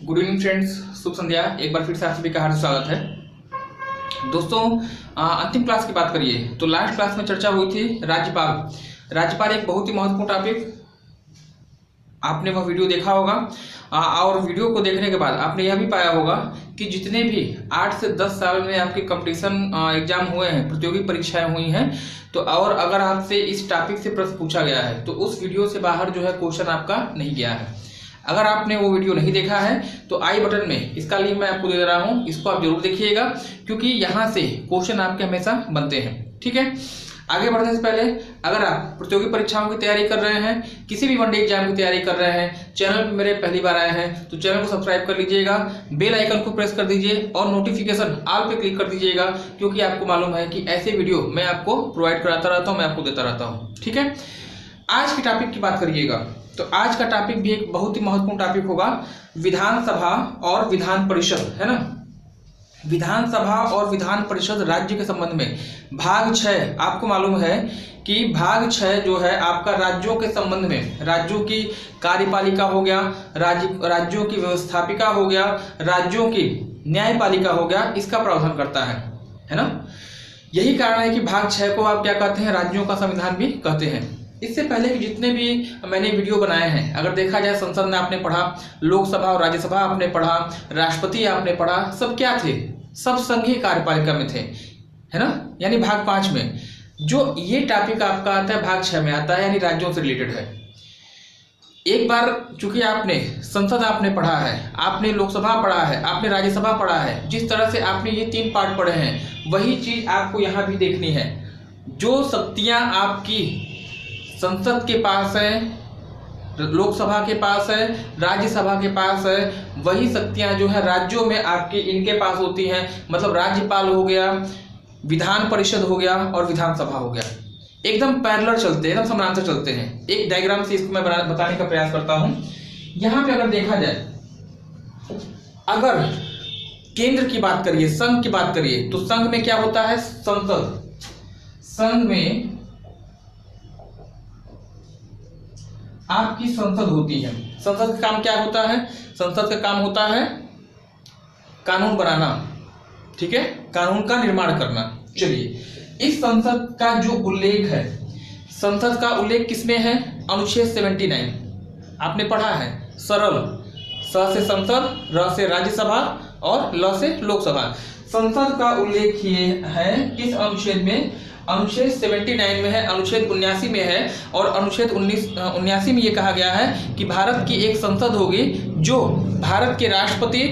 Good evening friends, शुभ संध्या। एक बार फिर से आप सभी का हार्दिक स्वागत है। दोस्तों, अंतिम क्लास की बात करिए तो लास्ट क्लास में चर्चा हुई थी राज्यपाल एक बहुत ही महत्वपूर्ण टॉपिक। आपने वह वीडियो देखा होगा और वीडियो को देखने के बाद आपने यह भी पाया होगा कि जितने भी 8 से 10 साल में आपके कंपटीशन एग्जाम हुए हैं, प्रतियोगी परीक्षाएं हुई हैं, तो और अगर आपसे इस टॉपिक से प्रश्न पूछा गया है तो उस वीडियो से बाहर जो है क्वेश्चन आपका नहीं गया है। अगर आपने वो वीडियो नहीं देखा है तो आई बटन में इसका लिंक मैं आपको दे रहा हूँ, इसको आप जरूर देखिएगा क्योंकि यहाँ से क्वेश्चन आपके हमेशा बनते हैं। ठीक है, आगे बढ़ने से पहले अगर आप प्रतियोगी परीक्षाओं की तैयारी कर रहे हैं, किसी भी वनडे एग्जाम की तैयारी कर रहे हैं, चैनल पर मेरे पहली बार आए हैं तो चैनल को सब्सक्राइब कर लीजिएगा, बेल आइकन को प्रेस कर दीजिए और नोटिफिकेशन ऑल पे क्लिक कर दीजिएगा क्योंकि आपको मालूम है कि ऐसे वीडियो मैं आपको प्रोवाइड कराता रहता हूँ, मैं आपको देता रहता हूँ। ठीक है, आज के टॉपिक की बात करिएगा तो आज का टॉपिक भी एक बहुत ही महत्वपूर्ण टॉपिक होगा, विधानसभा और विधान परिषद, है ना। विधानसभा और विधान परिषद राज्य के संबंध में भाग 6, आपको मालूम है कि भाग 6 जो है आपका राज्यों के संबंध में, राज्यों की कार्यपालिका हो गया, राज्यों की व्यवस्थापिका हो गया, राज्यों की न्यायपालिका हो गया, इसका प्रावधान करता है ना। यही कारण है कि भाग 6 को आप क्या कहते हैं, राज्यों का संविधान भी कहते हैं। इससे पहले कि जितने भी मैंने वीडियो बनाए हैं, अगर देखा जाए संसद में आपने पढ़ा, लोकसभा और राज्यसभा आपने पढ़ा, राष्ट्रपति आपने पढ़ा, सब क्या थे, सब संघीय कार्यपालिका में थे, है ना। यानी भाग 5 में जो ये टॉपिक आपका आता है भाग 6 में आता है, यानी राज्यों से रिलेटेड है। एक बार चूंकि आपने संसद आपने पढ़ा है, आपने लोकसभा पढ़ा है, आपने राज्यसभा पढ़ा है, जिस तरह से आपने ये 3 पार्ट पढ़े हैं वही चीज आपको यहाँ भी देखनी है। जो शक्तियाँ आपकी संसद के पास है, लोकसभा के पास है, राज्यसभा के पास है, वही शक्तियां जो है राज्यों में आपके इनके पास होती हैं। मतलब राज्यपाल हो गया, विधान परिषद हो गया और विधानसभा हो गया, एकदम पैरेलल चलते हैं, एकदम समानांतर चलते हैं। एक डायग्राम से इसको मैं बताने का प्रयास करता हूं। यहाँ पे अगर देखा जाए, अगर केंद्र की बात करिए, संघ की बात करिए तो संघ में क्या होता है, संसद। संघ में आपकी संसद होती है। संसद का काम क्या होता है, संसद का काम होता है कानून बनाना, ठीक है, कानून का निर्माण करना। चलिए, इस संसद का जो उल्लेख है, संसद का उल्लेख किसमें है, अनुच्छेद 79 आपने पढ़ा है। सरल, स से संसद, र से राज्यसभा और ल से लोकसभा। संसद का उल्लेख ये है किस अनुच्छेद में, अनुच्छेद 79 में है, अनुच्छेद 79 में है। और अनुच्छेद 79 में ये कहा गया है कि भारत की एक संसद होगी जो भारत के राष्ट्रपति,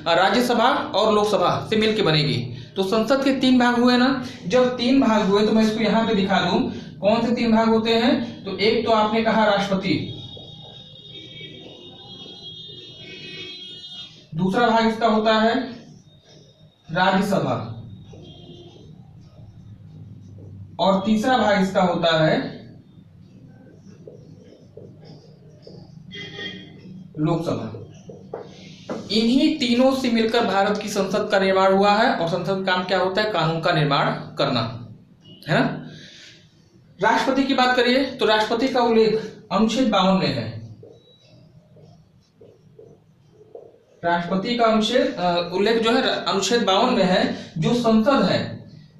राज्यसभा और लोकसभा से मिलकर बनेगी। तो संसद के 3 भाग हुए ना, जब 3 भाग हुए तो मैं इसको यहाँ पे दिखा दूं कौन से 3 भाग होते हैं। तो एक तो आपने कहा राष्ट्रपति, दूसरा भाग इसका होता है राज्यसभा और तीसरा भाग इसका होता है लोकसभा। इन्हीं तीनों से मिलकर भारत की संसद का निर्माण हुआ है और संसद का काम क्या होता है, कानून का निर्माण करना, है ना। राष्ट्रपति की बात करिए तो राष्ट्रपति का उल्लेख अनुच्छेद 52 में है। राष्ट्रपति का उल्लेख जो है अनुच्छेद 52 में है, जो संसद है।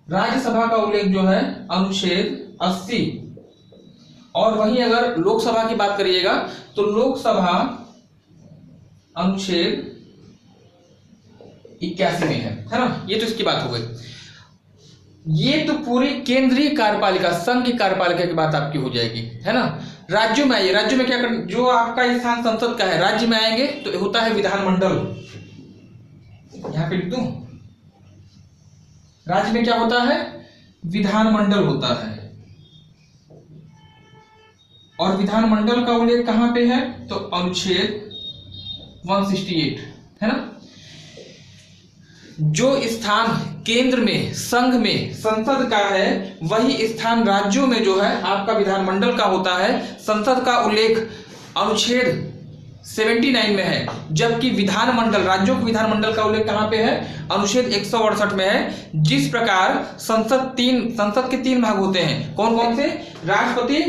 राज्यसभा का उल्लेख जो है अनुच्छेद 80 और वहीं अगर लोकसभा की बात करिएगा तो लोकसभा अनुच्छेद 81 में है ना। ये तो इसकी बात हो गई। ये तो पूरी केंद्रीय कार्यपालिका, संघ की कार्यपालिका की बात आपकी हो जाएगी, है ना। राज्यों में आइए, राज्यों में क्या कर, जो आपका स्थान संसद का है, राज्य में आएंगे तो होता है विधानमंडल। यहां पे लिख दूं, राज्य में क्या होता है, विधानमंडल होता है। और विधानमंडल का उल्लेख कहां पे है, तो अनुच्छेद 168, है ना। जो स्थान केंद्र में, संघ में संसद का है, वही स्थान राज्यों में जो है आपका विधानमंडल का होता है। संसद का उल्लेख अनुच्छेद 79 में है, जबकि विधानमंडल, राज्यों के विधानमंडल का उल्लेख कहां पे है, अनुच्छेद 168 में है। जिस प्रकार संसद के 3 भाग होते हैं, कौन कौन से, राष्ट्रपति,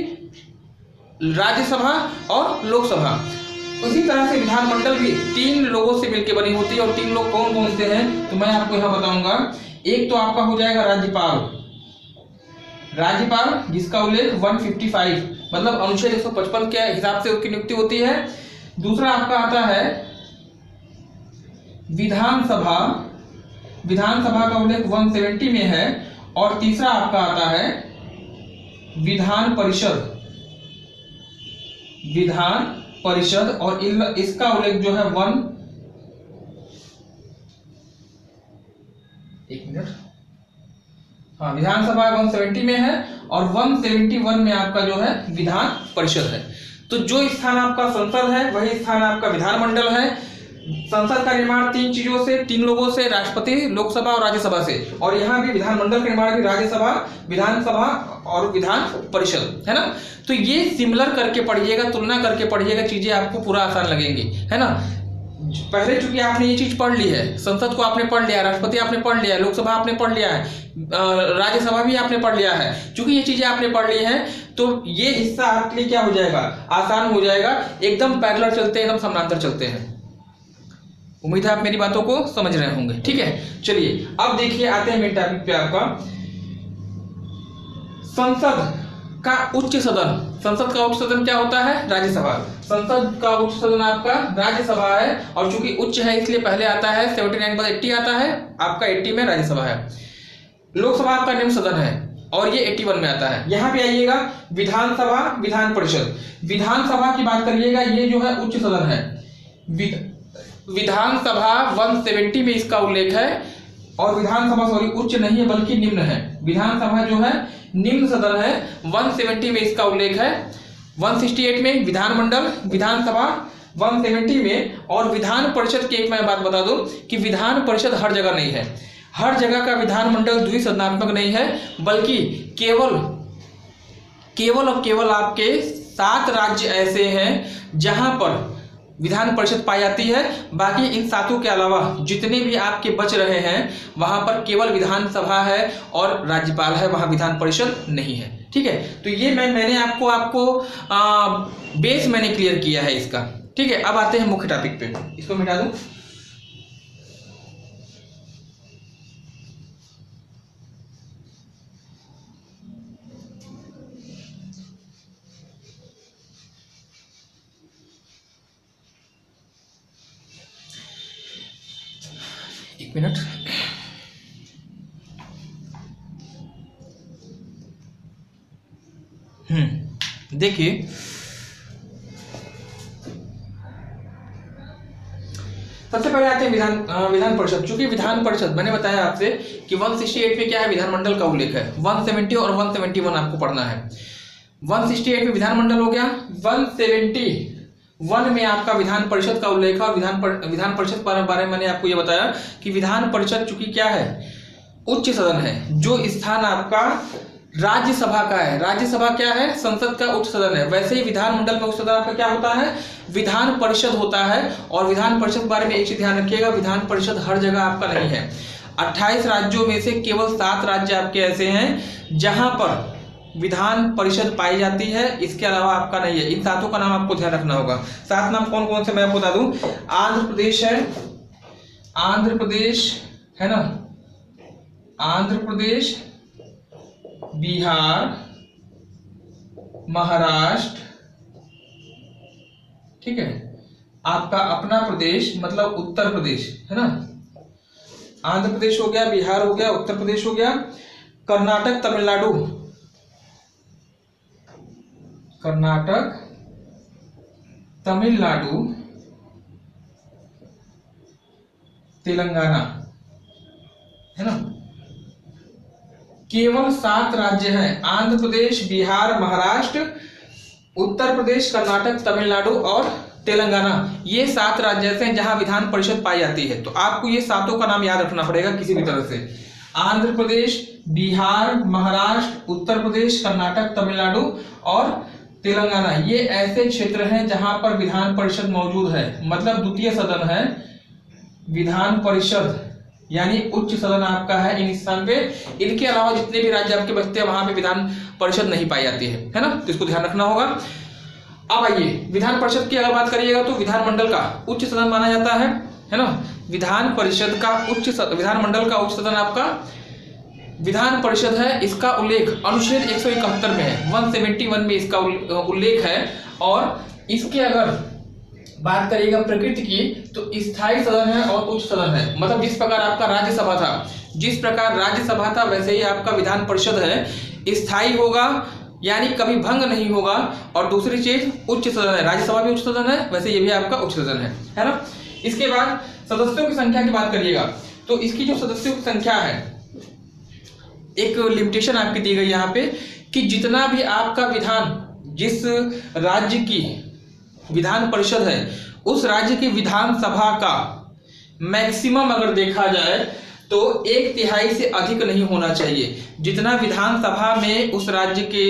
राज्यसभा और लोकसभा। उसी तरह से विधानमंडल भी 3 लोगों से मिलकर बनी होती है, और 3 लोग कौन कौन से हैं तो मैं आपको यहाँ बताऊंगा। एक तो आपका हो जाएगा राज्यपाल, राज्यपाल जिसका उल्लेख 155 मतलब अनुच्छेद 155 के हिसाब से उसकी नियुक्ति होती है। दूसरा आपका आता है विधानसभा, विधानसभा का उल्लेख 170 में है। और तीसरा आपका आता है विधान परिषद, विधान परिषद, और इसका उल्लेख जो है विधानसभा 170 में है, और 171 में आपका जो है विधान परिषद है। तो जो स्थान आपका संसद है वही स्थान आपका विधानमंडल है। संसद का निर्माण 3 चीजों से, 3 लोगों से, राष्ट्रपति, लोकसभा और राज्यसभा से। और यहाँ भी विधानमंडल का निर्माण भी राज्यसभा, विधानसभा और विधान परिषद, है ना। तो ये सिमिलर करके पढ़िएगा, तुलना करके पढ़िएगा, चीजें आपको पूरा आसान लगेंगी, है ना। पहले चूंकि आपने ये चीज पढ़ ली है, संसद को आपने पढ़ लिया, राष्ट्रपति आपने पढ़ लिया है, लोकसभा आपने पढ़ लिया है, राज्यसभा भी आपने पढ़ लिया है। चूंकि ये चीजें आपने पढ़ ली हैं तो ये हिस्सा आपके लिए क्या हो जाएगा, आसान हो जाएगा। एकदम पैरेलल चलते हैं, एकदम समानांतर चलते हैं। उम्मीद है आप मेरी बातों को समझ रहे होंगे, ठीक है। चलिए अब देखिए, आते हैं मेन टॉपिक पे आपका संसद का उच्च सदन। संसद का उच्च सदन क्या होता है, राज्यसभा। संसद का उच्च सदन आपका राज्यसभा है, और चूंकि उच्च है इसलिए पहले आता है 79 बाद 80 आता है, आपका 80 में राज्यसभा है। लोकसभा आपका निम्न सदन है और ये 81 में आता है। यहाँ पे आइएगा विधानसभा, विधान परिषद। विधानसभा की बात करिएगा, ये जो है उच्च सदन है। विधानसभा 170 में इसका उल्लेख है, और विधानसभा उच्च नहीं है बल्कि निम्न है। विधानसभा जो है निम्न सदन है, 170 में इसका उल्लेख है। 168 में विधानमंडल, विधानसभा 170 में। और विधान परिषद की एक मैं बात बता दूं कि विधान परिषद हर जगह नहीं है। हर जगह का विधानमंडल द्विसदनात्मक नहीं है, बल्कि केवल और केवल आपके 7 राज्य ऐसे हैं जहां पर विधान परिषद पाई जाती है। बाकी इन 7 के अलावा जितने भी आपके बच रहे हैं वहां पर केवल विधानसभा है और राज्यपाल है, वहां विधान परिषद नहीं है, ठीक है। तो ये मैंने आपको बेस मैंने क्लियर किया है इसका, ठीक है। अब आते हैं मुख्य टॉपिक पे, इसको मिटा दूं। एक मिनट। देखिए सबसे पहले आते हैं विधान परिषद। चूंकि विधान परिषद मैंने बताया आपसे कि 168 में क्या है, विधानमंडल का उल्लेख है। 170 और 171 आपको पढ़ना है। 168 में विधानमंडल हो गया, 171 में आपका विधान परिषद का उल्लेख है। और विधान परिषद के बारे में मैंने आपको ये बताया कि विधान परिषद चूंकि क्या है, उच्च सदन है। जो स्थान आपका राज्यसभा का है, राज्यसभा क्या है, संसद का उच्च सदन है। वैसे ही विधानमंडल में उच्च सदन आपका क्या होता है, विधान परिषद होता है। और विधान परिषद के बारे में एक चीज ध्यान रखिएगा, विधान परिषद हर जगह आपका नहीं है। 28 राज्यों में से केवल 7 राज्य आपके ऐसे हैं जहां पर विधान परिषद पाई जाती है, इसके अलावा आपका नहीं है। इन 7 का नाम आपको ध्यान रखना होगा। 7 नाम कौन कौन से मैं आपको बता दूं। आंध्र प्रदेश है, आंध्र प्रदेश है ना, आंध्र प्रदेश, बिहार, महाराष्ट्र, ठीक है। आपका अपना प्रदेश मतलब उत्तर प्रदेश है ना। आंध्र प्रदेश हो गया, बिहार हो गया, उत्तर प्रदेश हो गया, कर्नाटक, तमिलनाडु, कर्नाटक, तमिलनाडु, तेलंगाना, है ना। केवल 7 राज्य हैं, आंध्र प्रदेश, बिहार, महाराष्ट्र, उत्तर प्रदेश, कर्नाटक, तमिलनाडु और तेलंगाना। ये 7 राज्य ऐसे हैं जहां विधान परिषद पाई जाती है। तो आपको ये 7 का नाम याद रखना पड़ेगा किसी भी तरह से। आंध्र प्रदेश, बिहार, महाराष्ट्र, उत्तर प्रदेश, कर्नाटक, तमिलनाडु और तेलंगाना, ये ऐसे क्षेत्र हैं जहां पर विधान परिषद मौजूद है। मतलब द्वितीय सदन है विधान परिषद, यानी उच्च सदन आपका है इन स्थान पे। इनके अलावा जितने भी राज्य आपके बचते हैं वहां पे विधान परिषद नहीं पाई जाती है ना। तो इसको ध्यान रखना होगा। अब आइए विधान परिषद की अगर बात करिएगा तो विधानमंडल का उच्च सदन माना जाता है ना। विधान परिषद का विधानमंडल का उच्च सदन आपका विधान परिषद है। इसका उल्लेख अनुच्छेद 171 में है, 171 में इसका उल्लेख है। और इसके अगर बात करिएगा प्रकृति की तो स्थायी सदन है और उच्च सदन है। मतलब जिस प्रकार आपका राज्यसभा था, वैसे ही आपका विधान परिषद है, स्थायी होगा यानी कभी भंग नहीं होगा। और दूसरी चीज उच्च सदन है, राज्यसभा भी उच्च सदन है, वैसे ये भी आपका उच्च सदन है ना। इसके बाद सदस्यों की संख्या की बात करिएगा तो इसकी जो सदस्यों की संख्या है, एक लिमिटेशन आपकी दी गई यहाँ पे कि जितना भी आपका विधान, जिस राज्य की विधान परिषद है उस राज्य की विधानसभा का मैक्सिमम अगर देखा जाए तो 1/3 से अधिक नहीं होना चाहिए। जितना विधानसभा में उस राज्य के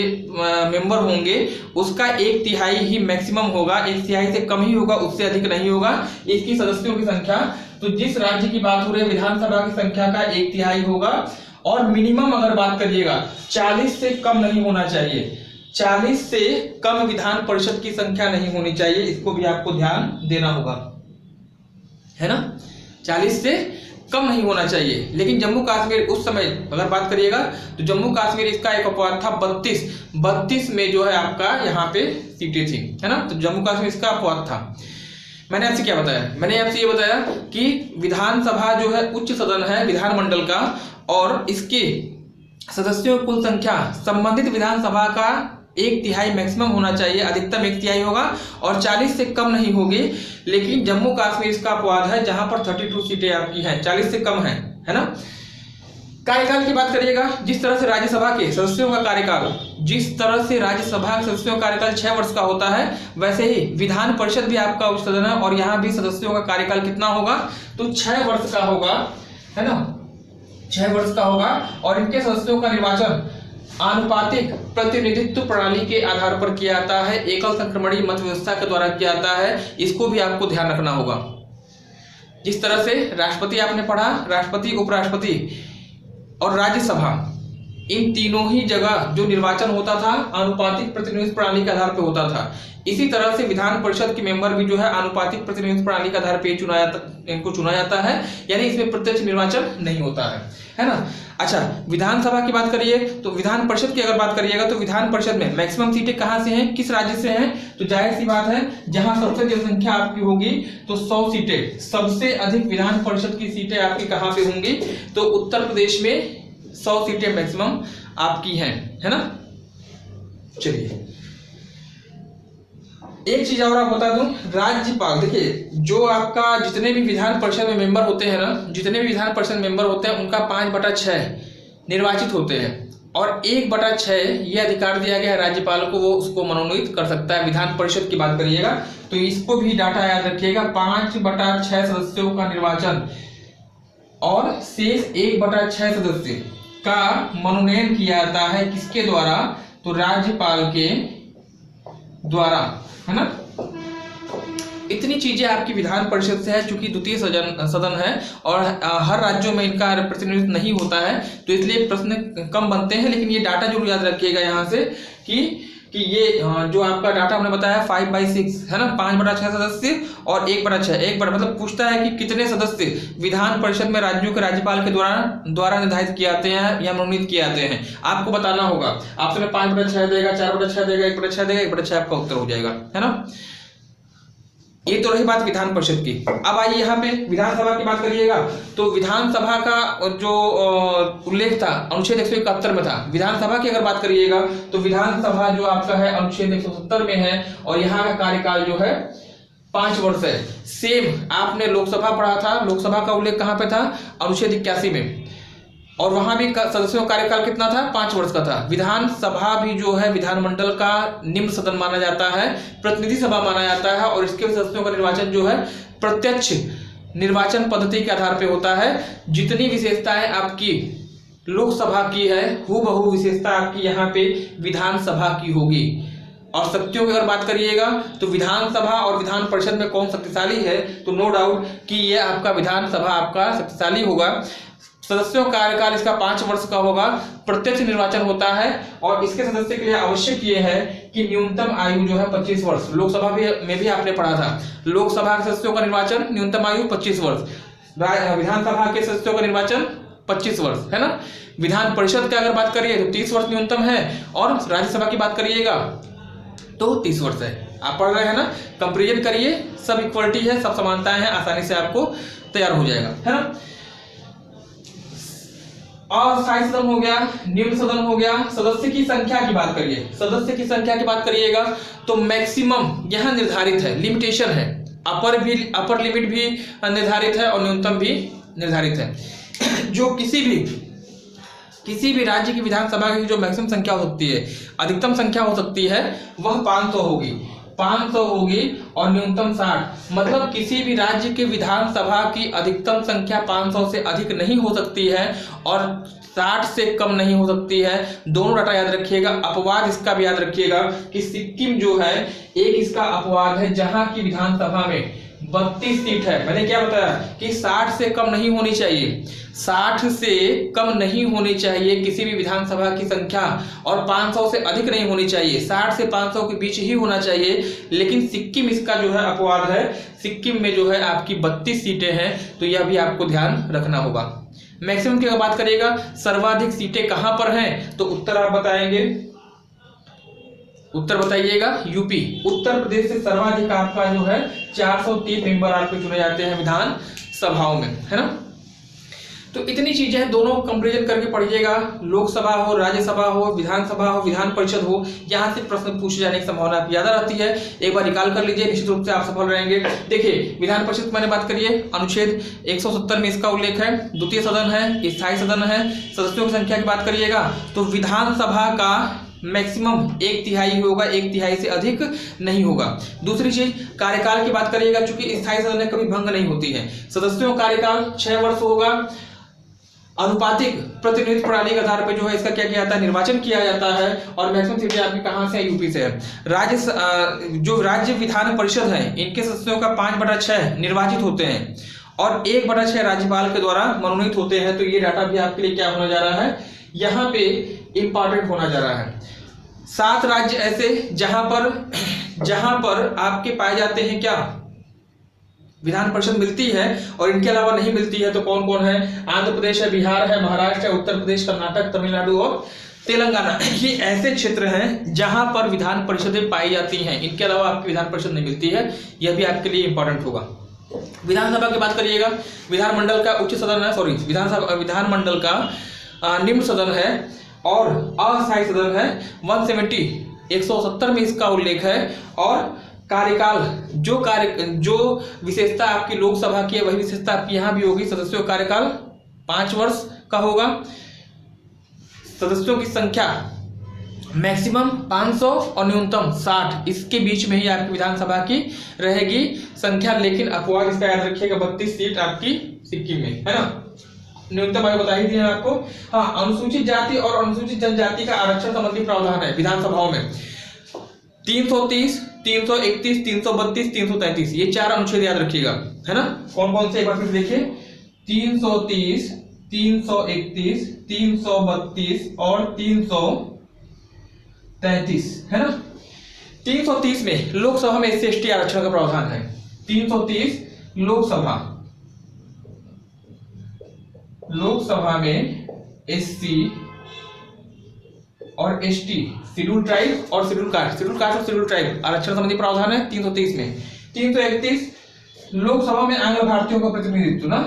मेंबर होंगे उसका 1/3 ही मैक्सिमम होगा, 1/3 से कम ही होगा, उससे अधिक नहीं होगा इसकी सदस्यों की संख्या। तो जिस राज्य की बात हो रही है विधानसभा की संख्या का 1/3 होगा। और मिनिमम अगर बात करिएगा 40 से कम नहीं होना चाहिए, 40 से कम विधान परिषद की संख्या नहीं होनी चाहिए, इसको भी आपको ध्यान देना होगा, है ना। 40 से कम नहीं होना चाहिए। लेकिन जम्मू कश्मीर उस समय अगर बात करिएगा तो जम्मू कश्मीर इसका एक अपवाद था, 32 में जो है आपका यहाँ पे सीटें थी, है ना। तो जम्मू कश्मीर इसका अपवाद था। मैंने आपसे क्या बताया, मैंने आपसे ये बताया कि विधानसभा जो है उच्च सदन है विधानमंडल का, और इसके सदस्यों की कुल संख्या संबंधित विधानसभा का 1/3 मैक्सिमम होना चाहिए, अधिकतम 1/3 होगा और 40 से कम नहीं होगी। लेकिन जम्मू कश्मीर इसका अपवाद है जहां पर 32 सीटें आपकी हैं, 40 से कम है ना। कार्यकाल की बात करिएगा, जिस तरह से राज्यसभा के सदस्यों का कार्यकाल, जिस तरह से राज्यसभा के सदस्यों का कार्यकाल 6 वर्ष का होता है, वैसे ही विधान परिषद भी आपका उच्च सदन है और यहाँ भी सदस्यों का कार्यकाल कितना होगा तो 6 वर्ष का होगा, है ना, 6 वर्ष का होगा। और इनके सदस्यों का निर्वाचन आनुपातिक प्रतिनिधित्व प्रणाली के आधार पर किया जाता है, एकल संक्रमणीय मत व्यवस्था के द्वारा किया जाता है। इसको भी आपको ध्यान रखना होगा। जिस तरह से राष्ट्रपति आपने पढ़ा, राष्ट्रपति, उपराष्ट्रपति और राज्यसभा, इन तीनों ही जगह जो निर्वाचन होता था आनुपातिक प्रतिनिधित्व प्रणाली के आधार पर होता था, इसी तरह से विधान परिषद के मेंबर भी जो है आनुपातिक प्रतिनिधित्व प्रणाली के आधार पर इनको चुना जाता है, यानी इसमें प्रत्यक्ष निर्वाचन नहीं होता है ना। अच्छा, विधानसभा की बात करिए तो विधान परिषद की अगर बात करिएगा तो विधान परिषद में मैक्सिमम सीटें कहां से हैं, किस राज्य से हैं, तो जाहिर सी बात है जहां सबसे जनसंख्या आपकी होगी तो 100 सीटें, सबसे अधिक विधान परिषद की सीटें आपकी कहां पे होंगी तो उत्तर प्रदेश में 100 सीटें मैक्सिमम आपकी हैं, है ना। चलिए एक चीज और आप बता दूं, राज्यपाल, देखिए जो आपका जितने भी विधान परिषद में मेंबर होते हैं ना, जितने भी विधान परिषद मेंबर होते हैं उनका 5/6 निर्वाचित होते हैं और 1/6 ये अधिकार दिया गया है राज्यपाल को, वो उसको मनोनीत कर सकता है। विधान परिषद की बात करिएगा तो इसको भी डाटा याद रखिएगा, 5/6 सदस्यों का निर्वाचन और शेष 1/6 सदस्य का मनोनयन किया जाता है, किसके द्वारा तो राज्यपाल के द्वारा, है ना। इतनी चीजें आपकी विधान परिषद से है, चूंकि द्वितीय सदन है और हर राज्यों में इनका प्रतिनिधित्व नहीं होता है तो इसलिए प्रश्न कम बनते हैं। लेकिन ये डाटा जरूर याद रखिएगा यहाँ से कि ये जो आपका डाटा हमने बताया 5/6 है ना, 5/6 सदस्य और 1/6 मतलब पूछता है कि कितने सदस्य विधान परिषद में राज्यों के राज्यपाल के द्वारा निर्धारित किए जाते हैं या मनोनीत किए जाते हैं, आपको बताना होगा। आपसे 5/6 देगा, 4/6 देगा, 1/6 देगा, 1/6 आपका उत्तर हो जाएगा, है ना। ये तो रही बात विधान परिषद की। अब आइए यहाँ पे विधानसभा की बात करिएगा तो विधानसभा का जो उल्लेख था अनुच्छेद 171 में था। विधानसभा की अगर बात करिएगा तो विधानसभा जो आपका है अनुच्छेद 170 में है और यहाँ का कार्यकाल जो है 5 वर्ष है। सेम आपने लोकसभा पढ़ा था, लोकसभा का उल्लेख कहाँ पे था अनुच्छेद 81 में, और वहां भी सदस्यों का कार्यकाल कितना था 5 वर्ष का था। विधानसभा भी जो है विधानमंडल का निम्न सदन माना जाता है, प्रतिनिधि सभा माना जाता है और इसके सदस्यों का निर्वाचन जो है प्रत्यक्ष निर्वाचन पद्धति के आधार पर होता है। जितनी विशेषताएं आपकी लोकसभा की है हूबहू विशेषता आपकी यहाँ पे विधानसभा की होगी। और शक्तियों की अगर बात करिएगा तो विधानसभा और विधान परिषद में कौन शक्तिशाली है तो नो डाउट कि ये आपका विधानसभा आपका शक्तिशाली होगा। सदस्यों का कार्यकाल इसका 5 वर्ष का होगा, प्रत्यक्ष निर्वाचन होता है और इसके सदस्य के लिए आवश्यक ये है कि न्यूनतम आयु जो है 25 वर्ष। लोकसभा में भी आपने पढ़ा था, लोकसभा के सदस्यों का निर्वाचन न्यूनतम आयु 25 वर्ष, विधानसभा के सदस्यों का निर्वाचन 25 वर्ष, है ना। विधान परिषद की अगर बात करिए तो 30 वर्ष न्यूनतम है, और राज्यसभा की बात करिएगा तो 30 वर्ष है। आप पढ़ रहे हैं ना, कंपेरिजन करिए, सब इक्वलिटी है, सब समानताएं हैं, आसानी से आपको तैयार हो जाएगा, है ना। और स्थायी सदन हो गया, निम्न सदन हो गया। सदस्य की संख्या की बात करिए, सदस्य की संख्या की बात करिएगा तो मैक्सिमम यहाँ निर्धारित है, लिमिटेशन है, अपर लिमिट भी निर्धारित है और न्यूनतम भी निर्धारित है। जो किसी भी राज्य की विधानसभा की जो मैक्सिमम संख्या हो सकती है, अधिकतम संख्या हो सकती है, वह 500 होगी और न्यूनतम 60। मतलब किसी भी राज्य के विधानसभा की अधिकतम संख्या 500 से अधिक नहीं हो सकती है और 60 से कम नहीं हो सकती है। दोनों डाटा याद रखिएगा। अपवाद इसका भी याद रखिएगा कि सिक्किम जो है, एक इसका अपवाद है जहां की विधानसभा में 32 सीट है। मैंने क्या बताया कि 60 से कम नहीं होनी चाहिए, 60 से कम नहीं होनी चाहिए किसी भी विधानसभा की संख्या, और 500 से अधिक नहीं होनी चाहिए, 60 से 500 के बीच ही होना चाहिए। लेकिन सिक्किम इसका जो है अपवाद है, सिक्किम में जो है आपकी 32 सीटें हैं, तो यह भी आपको ध्यान रखना होगा। मैक्सिमम की अगर बात करिएगा, सर्वाधिक सीटें कहां पर हैं, तो उत्तर आप बताएंगे, उत्तर बताइएगा यूपी। उत्तर प्रदेश से सर्वाधिक आपका जो है 403 मेंबर आपके चुने जाते हैं विधान सभाओं में, है ना। तो इतनी चीजें हैं, दोनों कंपैरिजन करके पढ़िएगा। लोकसभा हो, राज्यसभा हो, विधानसभा हो, विधान परिषद हो, यहाँ से प्रश्न पूछे जाने की संभावना आपकी ज्यादा रहती है। एक बार निकाल कर लीजिए, निश्चित रूप से आप सफल रहेंगे। देखिए विधान परिषद की मैंने बात करिए, अनुच्छेद 170 में इसका उल्लेख है, द्वितीय सदन है, स्थायी सदन है। सदस्यों की संख्या की बात करिएगा तो विधानसभा का मैक्सिमम 1/3 होगा, 1/3 से अधिक नहीं होगा। दूसरी चीज, कार्यकाल की बात करिएगा, चूंकि स्थायी सदन में कभी भंग नहीं होती है। सदस्यों का कार्यकाल 6 वर्ष होगा। अनुपातिक प्रतिनिधित्व प्रणाली के आधार पर जो है इसका क्या किया जाता है, निर्वाचन किया जाता है। और मैक्सिमम सीटें आपकी कहां से है, यूपी से है। जो राज्य विधान परिषद है, इनके सदस्यों का 5/6 निर्वाचित होते हैं और 1/6 राज्यपाल के द्वारा मनोनीत होते हैं। तो ये डाटा भी आपके लिए क्या होने जा रहा है, यहाँ पे इंपॉर्टेंट होना जा रहा है। 7 राज्य ऐसे जहां पर आपके पाए जाते हैं क्या, विधान परिषद मिलती है, और इनके अलावा नहीं मिलती है। तो कौन कौन है, आंध्र प्रदेश है, बिहार है, महाराष्ट्र है, उत्तर प्रदेश, कर्नाटक, तमिलनाडु और तेलंगाना। ये ऐसे क्षेत्र हैं जहां पर विधान परिषदें पाई जाती हैं, इनके अलावा आपकी विधान परिषद नहीं मिलती है। यह भी आपके लिए इंपॉर्टेंट होगा। विधानसभा की बात करिएगा, विधानमंडल का उच्च सदन है, सॉरी विधानमंडल का निम्न सदन है और अस्थायी सदन है। 170 में इसका उल्लेख है। और कार्यकाल, जो विशेषता आपकी लोकसभा की है वही विशेषता आपकी यहाँ भी होगी। सदस्यों का कार्यकाल 5 वर्ष का होगा। सदस्यों की संख्या मैक्सिमम 500 और न्यूनतम 60, इसके बीच में ही आपकी विधानसभा की रहेगी संख्या। लेकिन अपवाद इसका याद रखिएगा, 32 सीट आपकी सिक्किम में, है ना। न्यूनतम आयु बता ही दिया आपको। हाँ, अनुसूचित जाति और अनुसूचित जनजाति का आरक्षण संबंधी प्रावधान है विधानसभाओं में। 330, 331, 332, 333, ये 4 अनुच्छेद याद रखिएगा, है ना। कौन कौन से, एक बार फिर देखिए, 330, 331, 332 और 333, है ना। 330 में लोकसभा में SC/ST आरक्षण का प्रावधान है। 330 लोकसभा में SC और ST, शेड्यूल ट्राइब और शेड्यूल कास्ट और शेड्यूल ट्राइब आरक्षण संबंधी प्रावधान है 330 में। 331 लोकसभा में आंग्ल भारतीयों का प्रतिनिधित्व ना,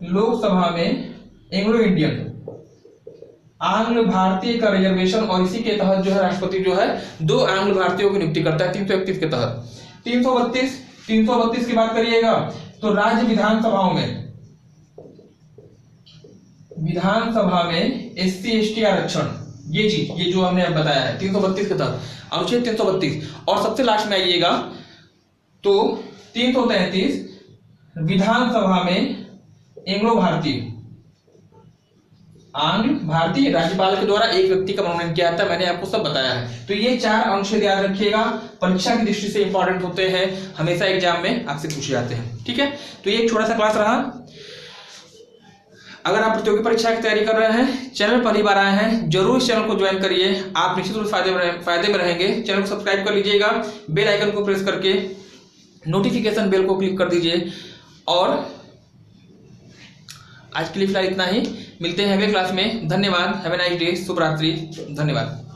लोकसभा में एंग्लो इंडियन आंग्ल भारतीय का रिजर्वेशन, और इसी के तहत जो है राष्ट्रपति जो है 2 आंग्ल भारतीयों की नियुक्ति करता है 331 के तहत। 332 की बात करिएगा तो राज्य विधानसभाओं में SC/ST आरक्षण, ये जो हमने बताया है 332 के तहत, अनुच्छेद 332। और सबसे लास्ट में आइएगा तो 333 विधानसभा में आंग्ल भारतीय राज्यपाल के द्वारा एक व्यक्ति का मनोनयन किया जाता है। मैंने आपको सब बताया है। तो ये 4 अनुच्छेद याद रखिएगा, परीक्षा की दृष्टि से इंपॉर्टेंट होते हैं, हमेशा एग्जाम में आपसे पूछे जाते हैं। ठीक है, तो ये एक छोटा सा क्लास रहा। अगर आप प्रतियोगी परीक्षा की तैयारी कर रहे हैं, चैनल में पहली बार आए हैं, जरूर इस चैनल को ज्वाइन करिए। आप निश्चित रूप से फायदे में रहेंगे। चैनल को सब्सक्राइब कर लीजिएगा, बेल आइकन को प्रेस करके नोटिफिकेशन बेल को क्लिक कर दीजिए। और आज के लिए फिलहाल इतना ही, मिलते हैं अगले क्लास में। धन्यवाद। Have a nice day. शुभ रात्रि। धन्यवाद।